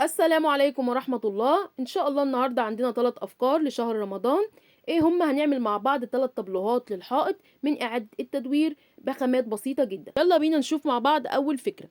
السلام عليكم ورحمة الله. إن شاء الله النهاردة عندنا 3 أفكار لشهر رمضان. إيه هم؟ هنعمل مع بعض 3 طابلوهات للحائط من إعادة التدوير بخامات بسيطة جدا. يلا بينا نشوف مع بعض أول فكرة.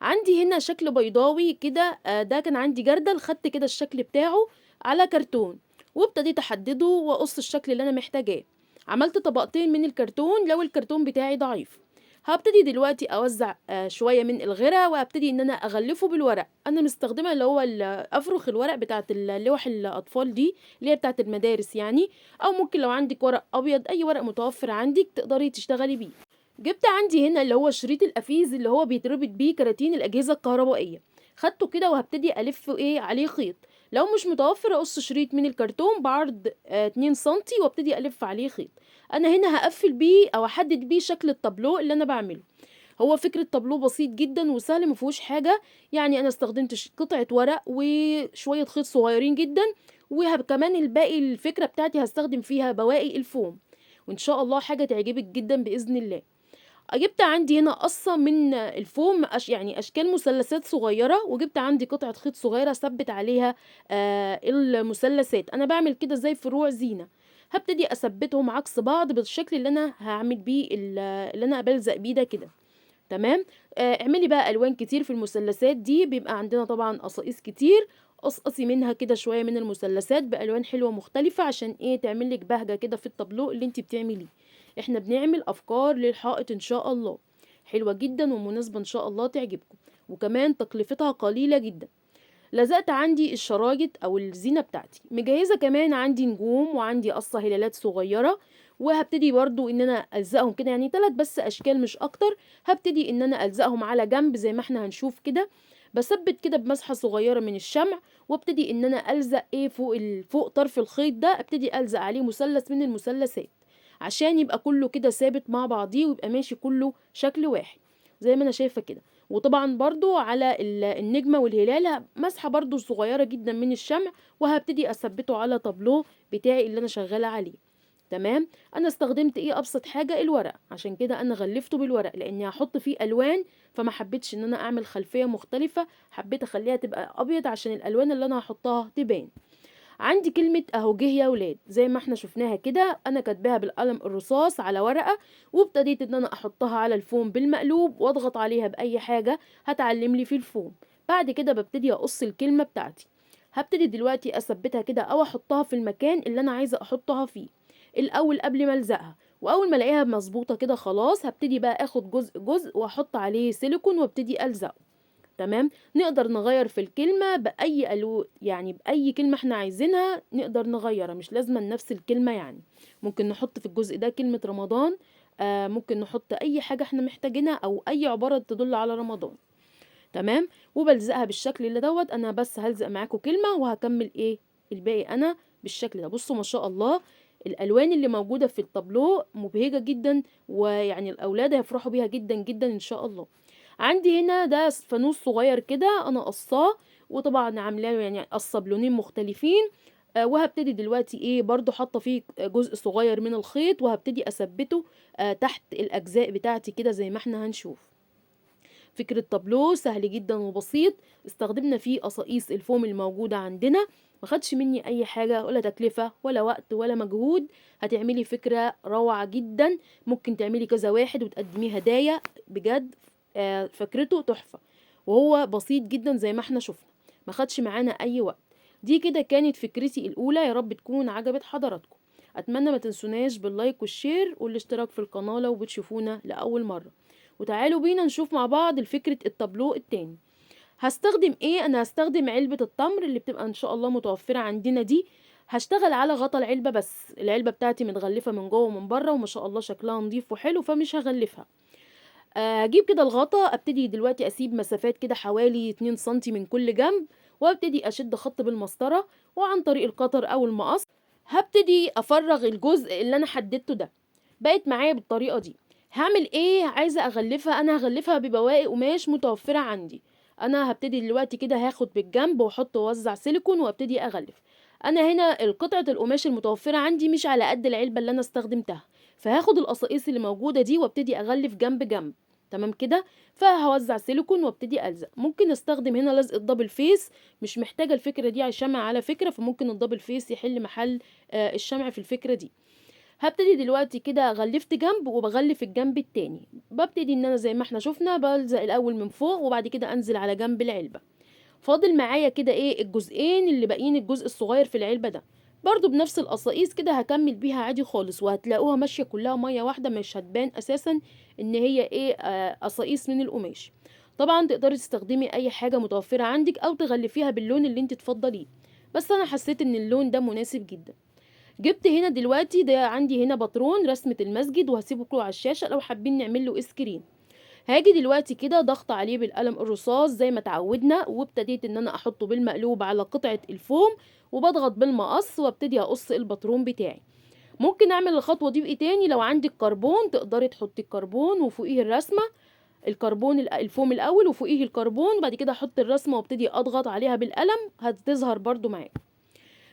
عندي هنا شكل بيضاوي كده، ده كان عندي جردل، خدت كده الشكل بتاعه على كرتون وابتديت أحدده وأقص الشكل اللي أنا محتاجاه. عملت طبقتين من الكرتون لو الكرتون بتاعي ضعيف. هبتدي دلوقتي اوزع شويه من الغيره، وهبتدي ان انا اغلفه بالورق. انا مستخدمه اللي هو افرخ الورق بتاعت لوح الاطفال دي، اللي هي بتاعت المدارس يعني. او ممكن لو عندك ورق ابيض، اي ورق متوفر عندك تقدري تشتغلي بيه. جبت عندي هنا اللي هو شريط الافيز اللي هو بيتربط بيه كراتين الاجهزه الكهربائيه. خدته كده وهبتدي الف عليه خيط. لو مش متوفر اقص شريط من الكرتون بعرض 2 سنتي وابتدي الف عليه خيط. انا هنا هقفل بيه او احدد بيه شكل التابلو اللي انا بعمله. هو فكرة تابلو بسيط جدا وسهل مفيهوش حاجة. يعني انا استخدمت قطعة ورق وشوية خيط صغيرين جدا، وكمان الباقي الفكرة بتاعتي هستخدم فيها بواقي الفوم. وان شاء الله حاجة تعجبك جدا بإذن الله. جبت عندي هنا قصة من الفوم، يعني أشكال مثلثات صغيرة، وجبت عندي قطعة خيط صغيرة ثبت عليها المثلثات. أنا بعمل كده زي فروع زينة. هبتدي أثبتهم عكس بعض بالشكل اللي أنا هعمل بيه اللي أنا بلزق بيه ده كده. تمام. اعملي بقى ألوان كتير في المثلثات دي، بيبقى عندنا طبعا قصاقيس كتير. قصقصي منها كده شوية من المثلثات بألوان حلوة مختلفة، عشان ايه؟ تعملك بهجة كده في الطابلو اللي انت بتعمليه. احنا بنعمل افكار للحائط ان شاء الله، حلوة جدا ومناسبة ان شاء الله تعجبكم. وكمان تكلفتها قليلة جدا. لزقت عندي الشرايط او الزينة بتاعتي، مجهزة كمان عندي نجوم وعندي قصة هلالات صغيرة. وهبتدي برضو ان انا الزقهم كده، يعني 3 بس اشكال مش اكتر. هبتدي ان انا الزقهم على جنب زي ما احنا هنشوف كده. بثبت كده بمسحة صغيرة من الشمع. وابتدي ان انا الزق فوق فوق طرف الخيط ده، ابتدي الزق عليه مثلث من المثلثات، عشان يبقى كله كده ثابت مع بعضيه ويبقى ماشي كله شكل واحد زي ما انا شايفة كده. وطبعا برضو على النجمة والهلال مسحة برضو صغيرة جدا من الشمع. وهبتدي اثبته على طابلو بتاعي اللي انا شغالة عليه. تمام. انا استخدمت ابسط حاجة الورق، عشان كده انا غلفته بالورق لاني هحط فيه الوان. فما حبيتش ان انا اعمل خلفية مختلفة، حبيت اخليها تبقى ابيض عشان الالوان اللي انا هحطها تبان. عندي كلمة اهو جه يا ولاد زي ما احنا شفناها كده، انا كاتباها بالقلم الرصاص على ورقة. وابتديت ان انا احطها على الفوم بالمقلوب واضغط عليها باي حاجة هتعلم لي في الفوم. بعد كده ببتدي اقص الكلمة بتاعتي. هبتدي دلوقتي اثبتها كده او احطها في المكان اللي انا عايزة احطها فيه الاول قبل ما الزقها. واول ما الاقيها مظبوطة كده خلاص، هبتدي بقى اخد جزء جزء واحط عليه سيليكون وابتدي الزقه. تمام. نقدر نغير في الكلمة بأي يعني بأي كلمة احنا عايزينها نقدر نغيرها، مش لازم نفس الكلمة يعني. ممكن نحط في الجزء ده كلمة رمضان. ممكن نحط أي حاجة احنا محتاجينها أو أي عبارة تدل على رمضان. تمام. وبلزقها بالشكل اللي دوت. أنا بس هلزق معاكم كلمة وهكمل الباقي أنا بالشكل ده. بصوا ما شاء الله، الألوان اللي موجودة في التابلو مبهجة جدا، ويعني الأولاد هيفرحوا بيها جدا جدا إن شاء الله. عندي هنا ده فانوس صغير كده انا قصاه، وطبعا عاملاه يعني قصه بلونين مختلفين. وهبتدي دلوقتي برضو حاطه فيه جزء صغير من الخيط، وهبتدي اثبته تحت الاجزاء بتاعتي كده زي ما احنا هنشوف. فكرة تابلو سهل جدا وبسيط، استخدمنا فيه قصاقيس الفوم الموجودة عندنا. ما خدش مني اي حاجة ولا تكلفة ولا وقت ولا مجهود. هتعملي فكرة روعة جدا، ممكن تعملي كذا واحد وتقدميه هدايا بجد. فكرته تحفة، وهو بسيط جدا زي ما احنا شفنا، ما خدش معانا اي وقت. دي كده كانت فكرتي الاولى، يا رب تكون عجبت حضراتكم. اتمنى ما تنسوناش باللايك والشير والاشتراك في القناة لو بتشوفونا لأول مرة. وتعالوا بينا نشوف مع بعض الفكرة التابلو التاني. هستخدم انا هستخدم علبة التمر اللي بتبقى ان شاء الله متوفرة عندنا دي. هشتغل على غطا العلبة بس، العلبة بتاعتي متغلفة من جوه ومن بره وما شاء الله شكلها نظيف وحلو، فمش هغلفها. هجيب كده الغطا، ابتدي دلوقتي اسيب مسافات كده حوالي 2 سنتي من كل جنب. وابتدي اشد خط بالمسطرة وعن طريق القطر او المقص. هبتدي افرغ الجزء اللي انا حددته ده. بقت معايا بالطريقة دي. هعمل عايزة اغلفها، انا هغلفها ببواقي قماش متوفرة عندي. انا هبتدي دلوقتي كده هاخد بالجنب واحط واوزع سيليكون وابتدي اغلف. انا هنا القطعة القماش المتوفرة عندي مش على قد العلبة اللي انا استخدمتها، فهاخد القصاقيس اللي موجودة دي وابتدي اغلف جنب جنب. تمام كده. فهوزع سيليكون وابتدي الزق. ممكن استخدم هنا لزق الدبل فيس، مش محتاجه الفكره دي على الشمع على فكره، فممكن الدبل فيس يحل محل الشمع في الفكره دي. هبتدي دلوقتي كده غلفت جنب وبغلف الجنب التاني. ببتدي ان انا زي ما احنا شفنا بلزق الاول من فوق وبعد كده انزل على جنب العلبه. فاضل معايا كده ايه الجزئين اللي باقيين، الجزء الصغير في العلبه ده برضو بنفس القصاقيس كده هكمل بيها عادي خالص، وهتلاقوها ماشيه كلها ميه واحده، مش هتبان اساسا ان هي ايه قصاقيس من القماش. طبعا تقدري تستخدمي اي حاجه متوفره عندك او تغلفيها باللون اللي انت تفضليه، بس انا حسيت ان اللون ده مناسب جدا. جبت هنا دلوقتي ده عندي هنا باترون رسمة المسجد، وهسيبه كله على الشاشة لو حابين نعمل له اسكرين. هاجي دلوقتي كده ضغط عليه بالقلم الرصاص زي ما اتعودنا، وابتديت ان انا احطه بالمقلوب على قطعة الفوم، وبضغط بالمقص وابتدي اقص الباترون بتاعي. ممكن اعمل الخطوة دي بايه تاني؟ لو عندك كربون تقدري تحطي الكربون وفوقيه الرسمة، الكربون الفوم الاول وفوقيه الكربون، وبعد كده احط الرسمة وابتدي اضغط عليها بالقلم هتظهر برضو معاك.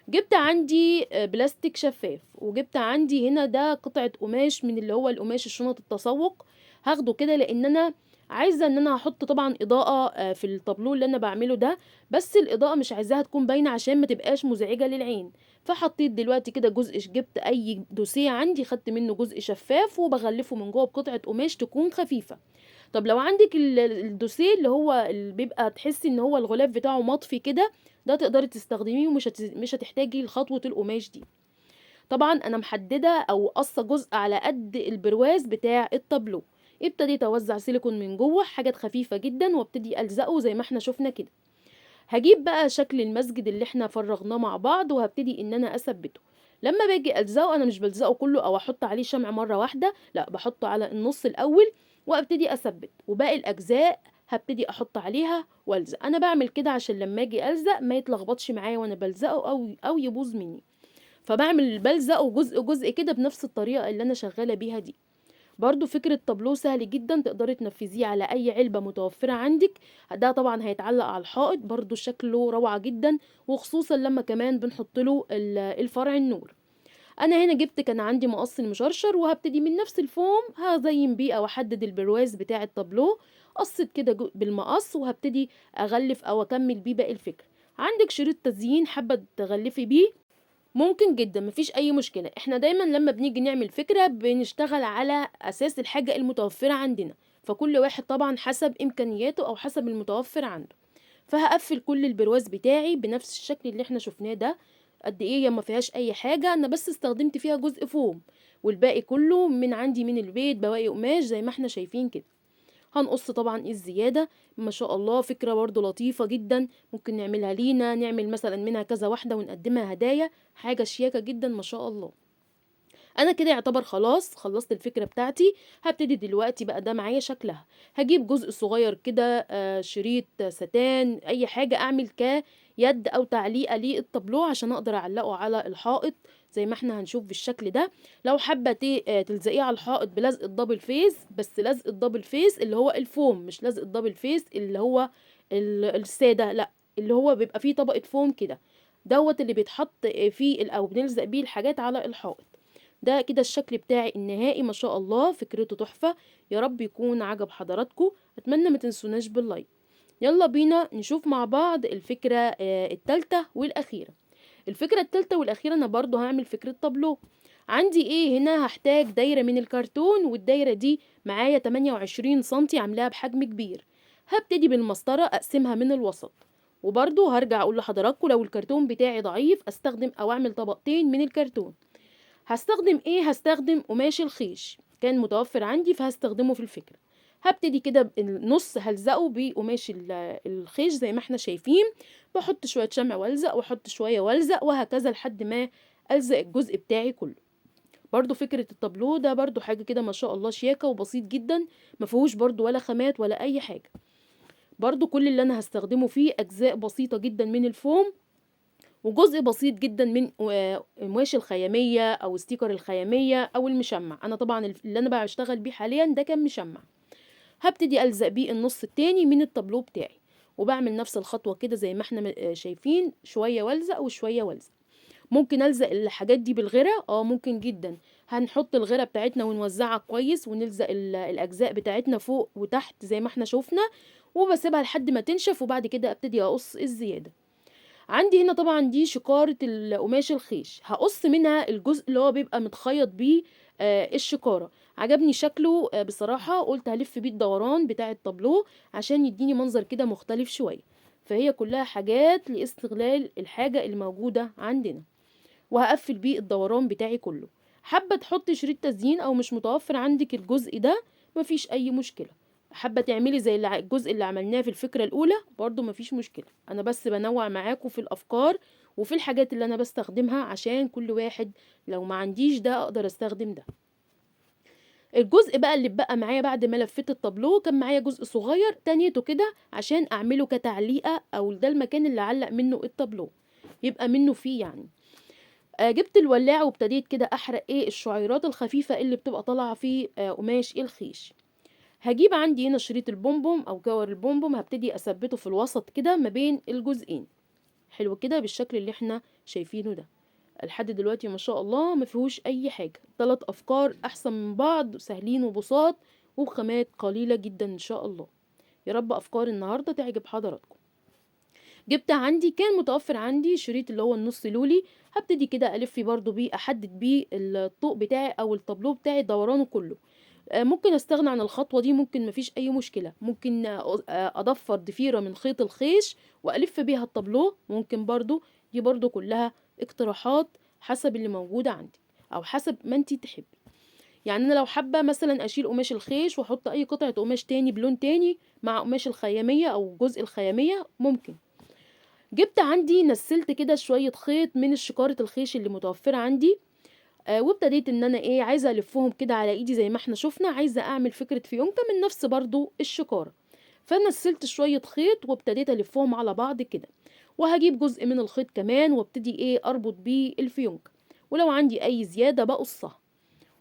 جبت عندي بلاستيك شفاف، وجبت عندي هنا ده قطعة قماش من اللي هو القماش الشنط التسوق. هاخده كده لان انا عايزة ان انا هحط طبعا اضاءة في الطابلو اللي انا بعمله ده، بس الاضاءة مش عايزاها تكون باينة عشان ما تبقاش مزعجة للعين. فحطيت دلوقتي كده جزء، جبت اي دوسيه عندي خدت منه جزء شفاف وبغلفه من جوه بقطعة قماش تكون خفيفة. طب لو عندك الدوسيه اللي هو اللي بيبقى تحسي ان هو الغلاف بتاعه مطفي كده، ده تقدري تستخدميه ومش مش هتحتاجي لخطوة القماش دي. طبعا انا محددة او قصة جزء على قد البرواز بتاع الطابلو. ابتديت اوزع سيليكون من جوه حاجات خفيفة جدا وابتدي الزقه زي ما احنا شفنا كده. هجيب بقى شكل المسجد اللي احنا فرغناه مع بعض وهبتدي ان انا اثبته. لما باجي الزقه انا مش بلزقه كله او احط عليه شمع مره واحده، لا بحطه على النص الاول وابتدي اثبت، وباقي الاجزاء هبتدي احط عليها والزق. انا بعمل كده عشان لما اجي الزق ما يتلخبطش معايا وانا بلزقه او يبوظ مني. فبعمل بلزقه جزء جزء كده بنفس الطريقه اللي انا شغاله بيها دي. برضو فكرة طابلوه سهل جدا تقدري تنفذيه على اي علبة متوفرة عندك. ده طبعا هيتعلق على الحائط برضو شكله روعة جدا، وخصوصا لما كمان بنحط له الفرع النور. انا هنا جبت كان عندي مقص المشرشر وهبتدي من نفس الفوم هزين بيه او احدد البرواز بتاع الطابلوه. قصت كده بالمقص وهبتدي اغلف او اكمل بيه باقي الفكرة. عندك شريط تزيين حابة تغلفي بيه ممكن جدا، مفيش اي مشكلة. احنا دايما لما بنيجي نعمل فكرة بنشتغل على اساس الحاجة المتوفرة عندنا، فكل واحد طبعا حسب امكانياته او حسب المتوفر عنده. فهقفل كل البرواز بتاعي بنفس الشكل اللي احنا شفناه ده. قد ايه هي ما فيهاش اي حاجة، انا بس استخدمت فيها جزء فوم، والباقي كله من عندي من البيت بواقي قماش زي ما احنا شايفين كده. هنقص طبعا الزيادة. ما شاء الله فكرة برضو لطيفة جدا، ممكن نعملها لينا، نعمل مثلا منها كذا واحدة ونقدمها هدايا، حاجة شياكة جدا ما شاء الله. انا كده يعتبر خلاص خلصت الفكرة بتاعتي. هبتدي دلوقتي بقى ده معايا شكلها. هجيب جزء صغير كده شريط ستان اي حاجة اعمل كيد او تعليقة للطابلوه عشان اقدر اعلقه على الحائط زي ما احنا هنشوف بالشكل ده. لو حابة تلزقيه على الحائط بلزق الدبل فيس، بس لزق الدبل فيس اللي هو الفوم، مش لزق الدبل فيس اللي هو السادة، لا، اللي هو بيبقى فيه طبقة فوم كده، دوت اللي بيتحط فيه او بنلزق بيه الحاجات على الحائط. ده كده الشكل بتاعي النهائي ما شاء الله، فكرته تحفة. يا رب يكون عجب حضراتكم، اتمنى ما تنسوناش باللايك. يلا بينا نشوف مع بعض الفكرة التالتة والاخيرة. الفكرة التالتة والاخيرة انا برضو هعمل فكرة طابلو. عندي ايه هنا؟ هحتاج دايرة من الكرتون، والدايرة دي معايا 28 سنتي عاملاها بحجم كبير. هبتدي بالمسطرة اقسمها من الوسط، وبرضو هرجع اقول لحضراتكم لو الكرتون بتاعي ضعيف استخدم او اعمل طبقتين من الكرتون. هستخدم ايه؟ هستخدم قماش الخيش كان متوفر عندي فهستخدمه في الفكرة. هبتدي كده النص هلزقه بقماش الخيش زي ما احنا شايفين، بحط شوية شمع والزق واحط شوية والزق وهكذا لحد ما الزق الجزء بتاعي كله. برضو فكرة الطابلو ده برضو حاجة كده ما شاء الله شياكة وبسيط جدا، ما فيهوش برضو ولا خامات ولا اي حاجة. برضو كل اللي انا هستخدمه فيه اجزاء بسيطة جدا من الفوم، وجزء بسيط جدا من قماش الخيامية او ستيكر الخيامية او المشمع. انا طبعا اللي انا بقى بشتغل بيه حاليا ده كان مشمع. هبتدي الزق بيه النص التاني من الطابلو بتاعي، وبعمل نفس الخطوة كده زي ما احنا شايفين، شوية والزق وشوية والزق. ممكن الزق الحاجات دي بالغيرة، ممكن جدا. هنحط الغيرة بتاعتنا ونوزعها كويس ونلزق الأجزاء بتاعتنا فوق وتحت زي ما احنا شوفنا، وبسيبها لحد ما تنشف، وبعد كده ابتدي اقص الزيادة. عندي هنا طبعا دي شكارة القماش الخيش، هقص منها الجزء اللي هو بيبقى متخيط بيه الشكارة. عجبني شكله بصراحة، قلت هلف بيه الدوران بتاع الطابلوه عشان يديني منظر كده مختلف شوية. فهي كلها حاجات لاستغلال الحاجة اللي موجودة عندنا، وهقفل بيه الدوران بتاعي كله. حابة تحطي شريط تزيين او مش متوفر عندك الجزء ده، مفيش اي مشكلة. حابة تعملي زي الجزء اللي عملناه في الفكرة الاولى، برضو مفيش مشكلة. انا بس بنوع معاكم في الافكار وفي الحاجات اللي انا بستخدمها، عشان كل واحد لو ما عنديش ده اقدر استخدم ده. الجزء بقى اللي بقى معايا بعد ما لفيت الطابلوه، كان معايا جزء صغير تانيته كده عشان اعمله كتعليقة، او ده المكان اللي علق منه الطابلوه، يبقى منه فيه يعني. جبت الولاعة وابتديت كده احرق الشعيرات الخفيفة اللي بتبقى طالعة في قماش الخيش. هجيب عندي هنا شريط البومبوم او جور البومبوم، هبتدي اثبته في الوسط كده ما بين الجزئين. حلو كده بالشكل اللي احنا شايفينه ده. لحد دلوقتي ما شاء الله ما فيهوش اي حاجة، 3 افكار احسن من بعض، سهلين وبساط وبخامات قليلة جدا ان شاء الله. يا رب افكار النهاردة تعجب حضراتكم. جبت عندي، كان متوفر عندي شريط اللي هو النص لولي، هبتدي كده الف برضو بيه، احدد بيه الطوق بتاعي او الطابلوه بتاعي دورانه كله. ممكن استغنى عن الخطوة دي، ممكن مفيش اي مشكلة، ممكن اضفر ضفيرة من خيط الخيش والف بيها الطابلوه، ممكن برضو. دي برضو كلها اقتراحات حسب اللي موجود عندي، او حسب ما انتي تحبي. يعني انا لو حابة مثلا اشيل قماش الخيش واحط اي قطعة قماش تاني بلون تاني مع قماش الخيامية او جزء الخيامية، ممكن. جبت عندي نسلت كده شوية خيط من شكارة الخيش اللي متوفرة عندي، وابتديت ان انا عايزة الفهم كده على ايدي زي ما احنا شفنا، عايزة اعمل فكرة فيونكة من نفس برضو الشكارة. فنسلت شوية خيط وابتديت الفهم على بعض كده، وهجيب جزء من الخيط كمان وابتدي اربط بيه الفيونكة، ولو عندي اي زيادة بقصها.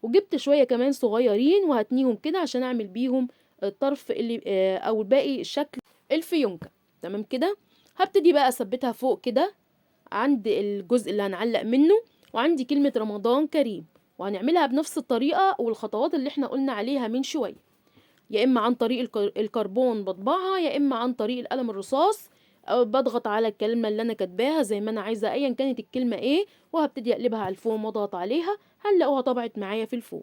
وجبت شوية كمان صغيرين وهتنيهم كده عشان اعمل بيهم الطرف اللي او باقي شكل الفيونكة. تمام كده. هبتدي بقى اثبتها فوق كده عند الجزء اللي هنعلق منه، وعندي كلمة رمضان كريم، وهنعملها بنفس الطريقة والخطوات اللي احنا قلنا عليها من شوية، يا اما عن طريق الكربون بطبعها، يا اما عن طريق القلم الرصاص، او بضغط على الكلمة اللي انا كاتباها زي ما انا عايزة ايا كانت الكلمة وهبتدي اقلبها على الفوم واضغط عليها، هنلاقوها طبعت معايا في الفوم.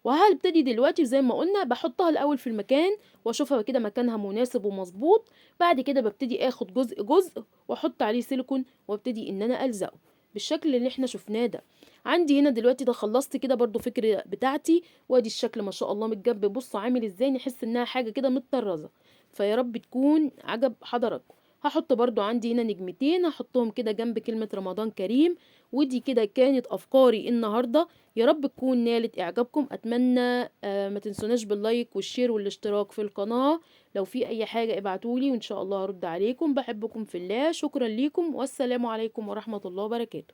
وهبتدي دلوقتي زي ما قلنا بحطها الاول في المكان واشوفها كده مكانها مناسب ومظبوط. بعد كده ببتدي اخد جزء جزء واحط عليه سيليكون وابتدي ان انا الزقه بالشكل اللي احنا شفناه ده. عندي هنا دلوقتي ده خلصت كده برضو فكرة بتاعتي، وادي الشكل ما شاء الله من الجنب، بص عامل ازاي، نحس انها حاجة كده متطرزة. فيا رب تكون عجب حضراتكم. هحط برضو عندي هنا نجمتين هحطهم كده جنب كلمة رمضان كريم. ودي كده كانت افكاري النهاردة، يا رب تكون نالت اعجابكم. اتمنى ما تنسوناش باللايك والشير والاشتراك في القناة. لو في اي حاجة ابعتولي وان شاء الله هرد عليكم. بحبكم في الله، شكرا ليكم والسلام عليكم ورحمة الله وبركاته.